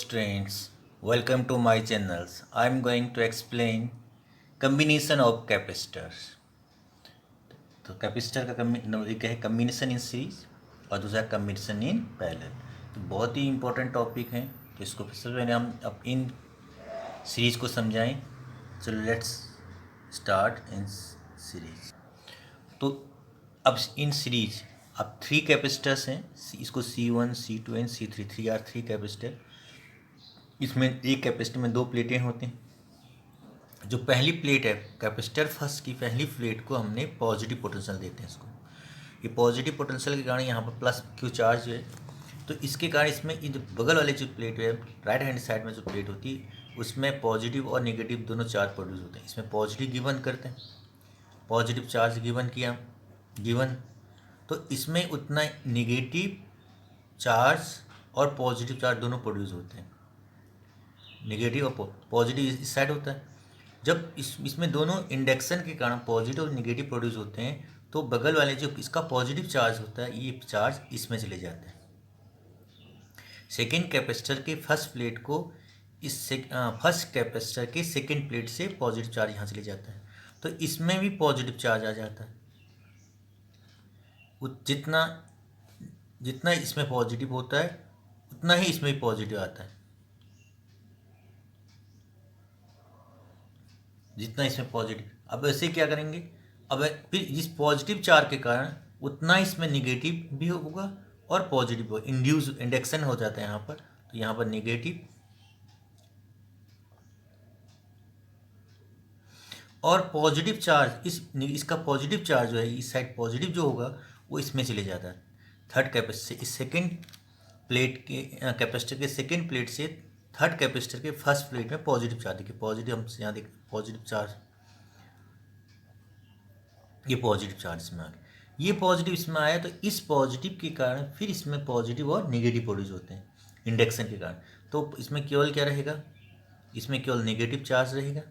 students, welcome to my channels. I am going to explain combination of capacitors. तो capacitor का एक है combination in series और दूसरा कम्बिनेशन इन पैरेलल। तो बहुत ही इंपॉर्टेंट टॉपिक हैं, तो इसको सबसे पहले हम अब इन सीरीज को समझाएं। चलो लेट्स स्टार्ट इन सीरीज। तो अब इन सीरीज अब 3 कैपेसिटर्स हैं, इसको C1, C2 and C3, 3 capacitor. इसमें एक कैपेसिटर में 2 प्लेटें होती हैं। जो पहली प्लेट है कैपेसिटर फर्स्ट की पहली प्लेट को हमने पॉजिटिव पोटेंशियल देते हैं इसको। ये पॉजिटिव पोटेंशियल के कारण यहाँ पर प्लस क्यू चार्ज है, तो इसके कारण इसमें ये जो बगल वाले जो प्लेट है राइट हैंड साइड में जो प्लेट होती है उसमें पॉजिटिव और नेगेटिव दोनों चार्ज प्रोड्यूस होते हैं। इसमें पॉजिटिव गिवन करते हैं, पॉजिटिव चार्ज गिवन किया गिवन, तो इसमें उतना नेगेटिव चार्ज और पॉजिटिव चार्ज दोनों प्रोड्यूस होते हैं। नेगेटिव और पॉजिटिव इस साइड होता है। जब इसमें दोनों इंडक्शन के कारण पॉजिटिव और नेगेटिव प्रोड्यूस होते हैं, तो बगल वाले जो इसका पॉजिटिव चार्ज होता है ये चार्ज इसमें चले जाते हैं। सेकेंड कैपेसिटर के फर्स्ट प्लेट को फर्स्ट कैपेसिटर के सेकेंड प्लेट से पॉजिटिव चार्ज यहाँ चले जाता है, तो इसमें भी पॉजिटिव चार्ज आ जाता है। जितना जितना इसमें पॉजिटिव होता है उतना ही इसमें भी पॉजिटिव आता है। जितना इसमें पॉजिटिव, अब ऐसे क्या करेंगे, अब फिर इस पॉजिटिव चार्ज के कारण उतना इसमें निगेटिव भी होगा और पॉजिटिव इंडक्शन हो जाता है यहाँ पर। तो यहाँ पर निगेटिव और पॉजिटिव चार्ज इसका पॉजिटिव चार्ज जो है इस साइड पॉजिटिव जो होगा वो इसमें चले जाता है। थर्ड कैपेसिटर इस सेकेंड प्लेट के कैपेसिटर के सेकेंड प्लेट से थर्ड कैपेसिटर के फर्स्ट प्लेट में पॉजिटिव चार्ज देखिए, पॉजिटिव हम यहाँ देख पॉजिटिव चार्ज, ये पॉजिटिव चार्ज इसमें आ गया, ये पॉजिटिव इसमें आया, तो इस पॉजिटिव के कारण फिर इसमें पॉजिटिव और नेगेटिव प्रोड्यूस होते हैं इंडक्शन के कारण। तो इसमें केवल क्या रहेगा, इसमें केवल नेगेटिव चार्ज रहेगा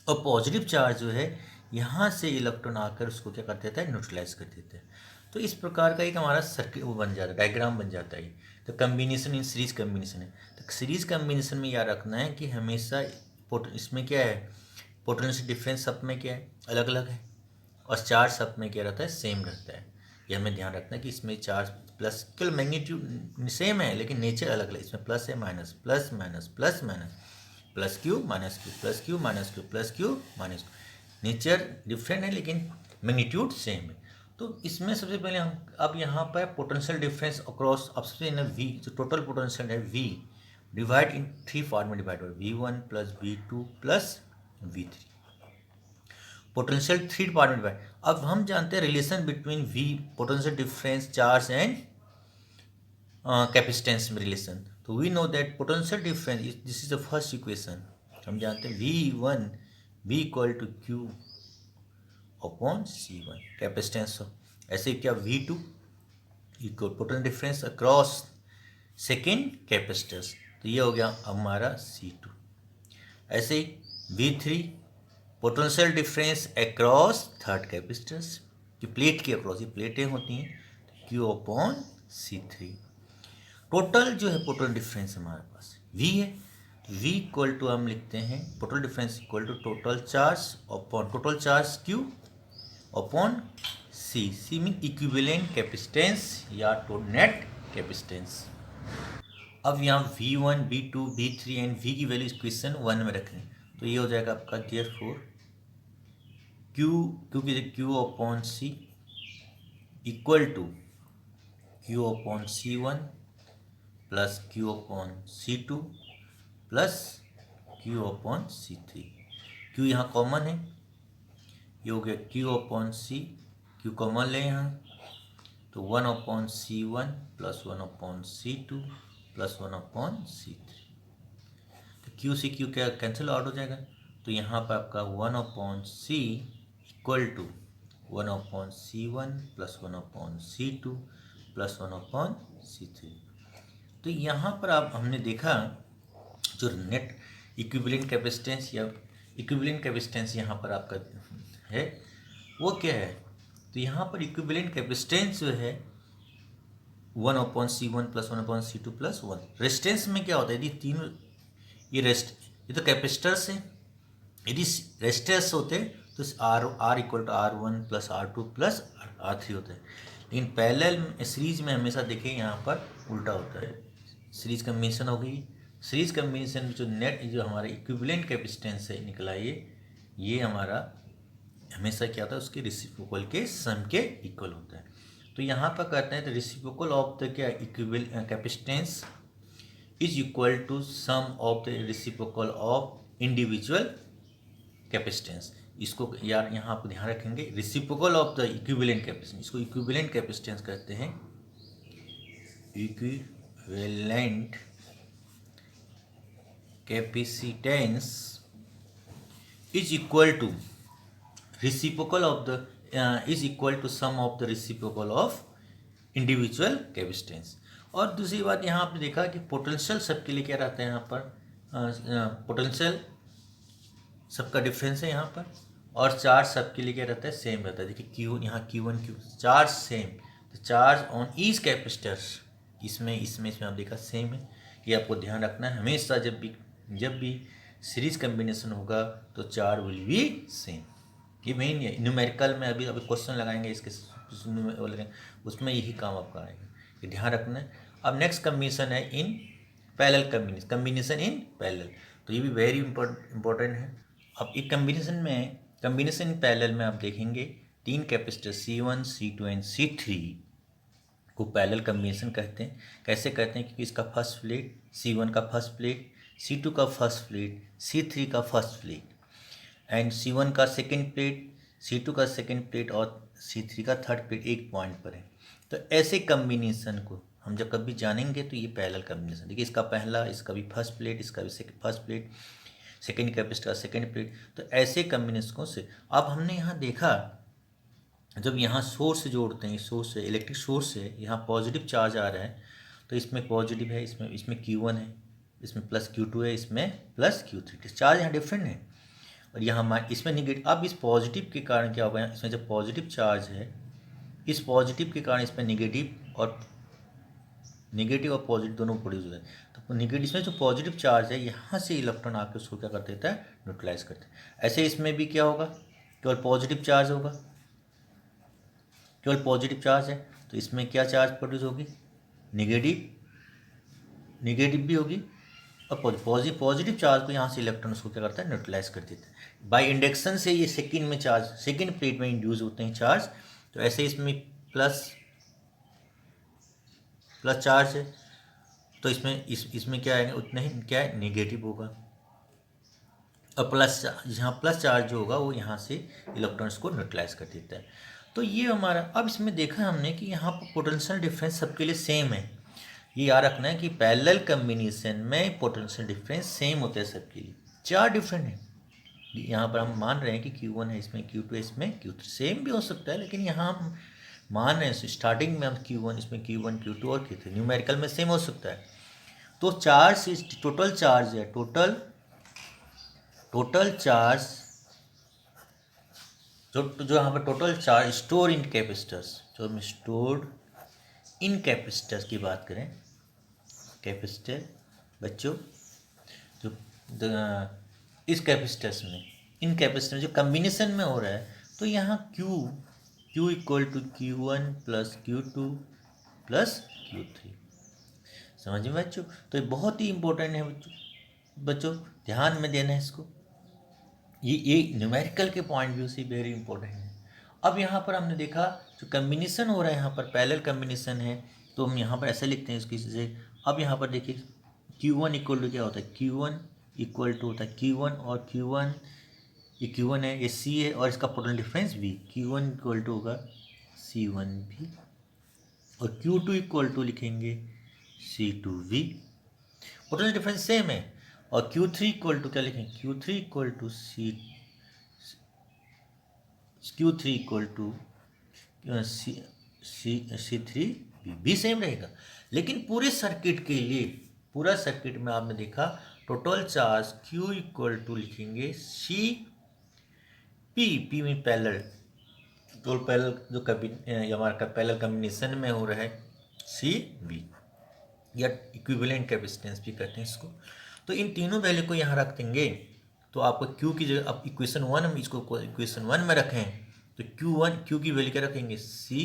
और पॉजिटिव चार्ज जो है यहाँ से इलेक्ट्रॉन आकर उसको क्या कर देता है, न्यूट्रलाइज कर देता है। तो इस प्रकार का एक हमारा सर्किट वो बन जाता है, डायग्राम बन जाता है। तो कम्बिनेशन इन सीरीज कम्बिनेशन है। तो सीरीज कम्बिनेशन में याद रखना है कि हमेशा इसमें क्या है, पोटेंशियल डिफरेंस सब में क्या है, अलग अलग है, और चार्ज सब में क्या रहता है, सेम रहता है। ये हमें ध्यान रखना है कि इसमें चार्ज प्लस केवल मैग्नीट्यूड सेम है लेकिन नेचर अलग अलग। इसमें प्लस है minus plus minus plus minus plus Q minus Q plus Q minus Q plus Q minus Q, nature different है लेकिन मैग्नीट्यूड सेम है। तो इसमें सबसे पहले हम अब यहाँ पर पोटेंशियल डिफरेंस अक्रॉस, अब सबसे पहले वी जो टोटल पोटेंशियल है वी डिवाइड इन 3 पार्ट में डिवाइड हो, V1 plus V2 plus V3, potential 3 part में डिवाइड। अब हम जानते हैं relation between V potential difference charge and capacitance में रिलेशन। तो we know that potential difference this is the first equation. हम जानते हैं V1 V equal to Q upon C1 capacitance. ऐसे क्या V2 equal potential difference across second capacitors, तो ये हो गया हमारा C2। ऐसे ही V3 potential difference across third capacitors की प्लेट के अक्रॉस, ये प्लेटें होती हैं, Q अपॉन C3। टोटल जो है पोटेंशियल डिफरेंस हमारे पास V है, V इक्वल टू हम लिखते हैं total difference equal to total charge upon total charge Q upon C mean equivalent capacitance या तो नेट कैपेसिटेंस। अब यहाँ V1 V2 V3 and V की वैल्यू इक्वेशन 1 में रखें, तो ये हो जाएगा आपका therefore Q upon C equal to Q upon C1 plus Q upon C2 plus Q upon C3। Q यहाँ कॉमन है, ये हो गया Q upon C, Q common ले यहाँ, तो 1 upon C1 plus 1 upon C2 plus 1 upon C3। तो Q से Q क्या कैंसिल आउट हो जाएगा, तो यहाँ पर आपका 1 upon C equal to 1 upon C1 plus 1 upon C2 plus 1 upon C3। तो यहाँ पर आप हमने देखा जो नेट इक्विवेलेंट कैपेसिटेंस या इक्विवेलेंट कैपेसिटेंस यहाँ पर आपका है वो क्या है, तो यहाँ पर इक्विवेलेंट कैपेसिटेंस जो है 1/C1 plus 1/C2 plus 1। Resistance में क्या होता है, यदि तीनों ये तो कैपेसिटर्स है, यदि रेजिस्टर्स होते तो R equal to R1 plus R2 plus R3 होता है। लेकिन पैरेलल सीरीज में हमेशा देखें यहाँ पर उल्टा होता है। सीरीज कम्बिनेशन हो गई, सीरीज कम्बिनेशन में जो हमारा इक्विवेलेंट कैपेसिटेंस है निकला, ये हमारा हमेशा क्या होता है, उसके रेसिप्रोकल के सम के इक्वल होता है। तो यहाँ पर कहते हैं तो रेसिप्रोकल ऑफ द क्या equivalent capacitance is equal to sum of the reciprocal of individual capacitance. इसको यार यहाँ आप ध्यान रखेंगे, reciprocal of the equivalent capacitance, इसको इक्विवेलेंट कैपेसिटेंस कहते हैं। Equivalent capacitance is equal to reciprocal of the is equal to sum of the reciprocal of individual capacitance। और दूसरी बात यहाँ आपने देखा कि पोटेंशियल सबके लिए क्या रहता है, यहाँ पर पोटेंशियल सबका डिफरेंस है यहाँ पर, और चार्ज सबके लिए क्या रहता है, सेम रहता है। देखिए क्यू, यहाँ Q1 Q चार्ज सेम, तो चार्ज ऑन ईच कैपेसिटर्स इसमें आप देखा सेम है। ये आपको ध्यान रखना है हमेशा, जब भी सीरीज कम्बिनेशन होगा तो चार्ज विल बी सेम। ये मेन है न्यूमेरिकल में, अभी क्वेश्चन लगाएंगे इसके उसमें यही काम आपका आएगा, ये ध्यान रखना है। अब नेक्स्ट कम्बिनेशन है in parallel combination in parallel, तो ये भी वेरी इंपॉर्टेंट है। अब एक कम्बिनेशन इन पैरेलल में आप देखेंगे तीन capacitor C1 C2 and C3 को पैरेलल कम्बिनेशन कहते हैं। कैसे कहते हैं, क्योंकि इसका फर्स्ट प्लेट C1 का फर्स्ट प्लेट, C2 का फर्स्ट प्लेट, C3 का फर्स्ट प्लेट एंड C1 का सेकंड प्लेट, C2 का सेकंड प्लेट और C3 का थर्ड प्लेट एक पॉइंट पर है। तो ऐसे कम्बिनेशन को हम जब कभी जानेंगे तो ये पैरेलल कम्बिनेशन, देखिए इसका पहला, इसका भी फर्स्ट प्लेट, इसका भी फर्स्ट प्लेट, सेकंड कैपेसिटर का सेकंड प्लेट, तो ऐसे कम्बिनेशनों से अब हमने यहाँ देखा जब यहाँ सोर्स से जोड़ते हैं, सोर्स से इलेक्ट्रिक सोर्स से यहाँ पॉजिटिव चार्ज आ रहा है तो इसमें पॉजिटिव है, इसमें Q1 है, इसमें प्लस Q2 है, इसमें प्लस Q3, चार्ज यहाँ डिफरेंट है। और यहाँ इसमें निगेटिव, अब इस पॉजिटिव के कारण क्या होगा, इसमें जब पॉजिटिव चार्ज है, इस पॉजिटिव के कारण इसमें नेगेटिव और पॉजिटिव दोनों प्रोड्यूस होता है। तो नेगेटिव, इसमें जो पॉजिटिव चार्ज है यहाँ से इलेक्ट्रॉन आकर उसको क्या कर देता है, न्यूट्रलाइज करता है। ऐसे इसमें भी क्या होगा, केवल पॉजिटिव चार्ज होगा, केवल पॉजिटिव चार्ज है तो इसमें क्या चार्ज प्रोड्यूस होगी, नेगेटिव भी होगी, और पॉजिटिव चार्ज को यहाँ से इलेक्ट्रॉन उसको क्या करता है, न्यूट्रलाइज कर देता है। बाय इंडक्शन से ये सेकंड प्लेट में इंड्यूस होते हैं चार्ज। तो ऐसे इसमें प्लस चार्ज है तो इसमें क्या आएगा, उतना ही क्या है, नेगेटिव होगा, और यहाँ प्लस चार्ज जो होगा वो यहाँ से इलेक्ट्रॉन्स को न्यूट्रलाइज कर देता है। तो ये हमारा, अब इसमें देखा हमने कि यहाँ पर पोटेंशियल डिफरेंस सबके लिए सेम है। ये याद रखना है कि पैरेलल कम्बिनेशन में पोटेंशियल डिफरेंस सेम होते हैं सबके लिए, चार डिफरेंट है। यहाँ पर हम मान रहे हैं कि Q1 है, इसमें Q2 है, इसमें Q3, सेम भी हो सकता है, लेकिन यहाँ हम मान रहे हैं स्टार्टिंग में हम Q1, इसमें Q1 Q2 और Q3, न्यूमेरिकल में सेम हो सकता है। तो चार्ज टोटल चार्ज है, टोटल चार्ज जो यहाँ पर total charge store in capacitors, जो हम स्टोर्ड इन कैपेसिटर्स की बात करें, कैपेसिटर बच्चों जो इस कैपेसिटर्स में, इन कैपेसिटर जो कम्बिनेशन में हो रहा है, तो यहाँ Q equal to Q1 plus Q2 plus Q3, समझ में बच्चों। तो ये बहुत ही इंपॉर्टेंट है बच्चों, ध्यान में देना है इसको, ये न्यूमेरिकल के पॉइंट व्यू से वेरी इंपॉर्टेंट है। अब यहाँ पर हमने देखा जो कम्बिनेशन हो रहा है, यहाँ पर पैरेलल कम्बिनेशन है, तो हम यहाँ पर ऐसे लिखते हैं इसकी से। अब यहाँ पर देखिए Q1 इक्वल टू क्या होता है, Q1 इक्वल टू होता है Q1 और Q1, ये Q1 है, ये C है, और इसका पोटेंशियल डिफरेंस भी, Q1 इक्वल टू होगा C1 भी, और Q2 इक्वल टू लिखेंगे C2 भी, पोटेंशियल डिफरेंस सेम है। और Q3 इक्वल टू क्या लिखेंगे, Q3 इक्वल टू C3 भी सेम रहेगा। लेकिन पूरे सर्किट के लिए, पूरा सर्किट में आपने देखा total charge Q equal to लिखेंगे P में पैरेलल, तो पैरेलल जो हमारा पैरेलल कम्बिनेशन में हो रहा है, सी वी, या इक्विवेलेंट कैपेसिटेंस भी कहते हैं इसको। तो इन तीनों वैल्यू को यहाँ रख देंगे तो आपको क्यू की जगह, अब इक्वेशन 1 हम इसको इक्वेशन 1 में रखें तो क्यू की वैल्यू क्या रखेंगे, C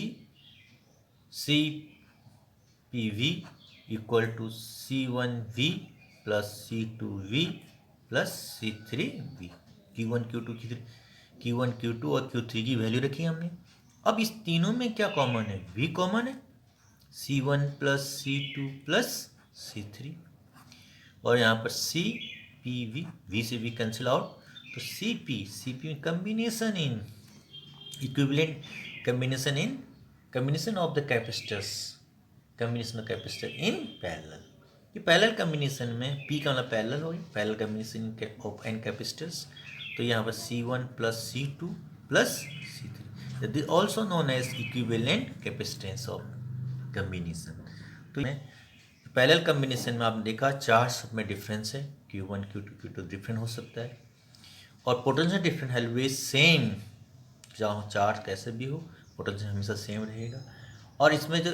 P V equal to C1V plus C2V plus C3V। Q1 Q2 और Q3 की वैल्यू रखी हमने। अब इस तीनों में क्या कॉमन है, V कॉमन है, C1 plus C2 plus C3, और यहाँ पर CPV, V से V कैंसिल आउट, तो CP combination in equivalent, combination of the capacitors, combination of capacitor in parallel. ये पैरेलल कम्बिनेशन में P का मतलब पैरेलल हो गई, parallel combination of n capacitors. तो यहाँ पर C1 plus C2 plus C3, this also known as equivalent capacitance of combination. तो पैरेलल कम्बिनेशन में आपने देखा चार्ज में डिफरेंस है, Q1 Q2 डिफरेंट हो सकता है, और पोटेंशियल डिफरेंट ऑलवेज सेम, चाहे चार्ज कैसे भी हो पोटेंशियल हमेशा सेम रहेगा। और इसमें जो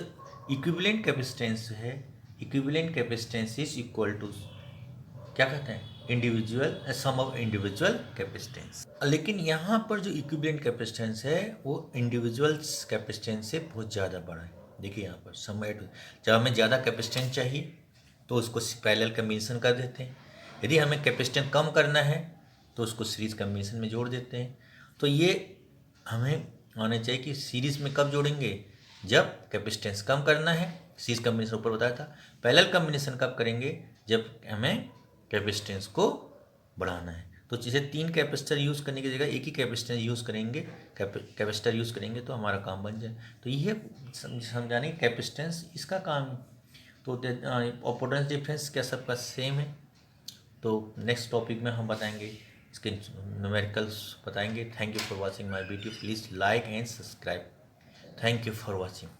इक्विवेलेंट कैपेसिटेंस है, equivalent capacitance is equal to क्या कहते हैं, individual sum of individual capacitance. लेकिन यहाँ पर जो इक्विवेलेंट कैपेसिटेंस है वो इंडिविजुअल कैपेसिटेंस से बहुत ज़्यादा बड़ा है। देखिए यहाँ पर सम एट, जब हमें ज़्यादा कैपेसिटेंस चाहिए तो उसको पैरेलल कम्बिनेशन कर देते हैं, यदि हमें कैपेसिटेंस कम करना है तो उसको सीरीज कम्बिनेशन में जोड़ देते हैं। तो ये हमें आना चाहिए कि सीरीज में कब जोड़ेंगे, जब कैपेसिटेंस कम करना है, सीरीज कम्बिनेशन ऊपर बताया था। पैरेलल कम्बिनेशन कब करेंगे, जब हमें कैपेसिटेंस को बढ़ाना है। तो जैसे 3 कैपेसिटर यूज़ करने की जगह एक ही कैपेसिटर यूज़ करेंगे, कैपेसिटर यूज़ करेंगे तो हमारा काम बन जाए। तो ये समझाने की कैपेसिटेंस इसका काम। तो पोटेंशियल डिफरेंस क्या सबका सेम है। तो नेक्स्ट टॉपिक में हम बताएंगे, इसके न्यूमेरिकल्स बताएंगे। Thank you for watching my video, please like and subscribe. Thank you for watching.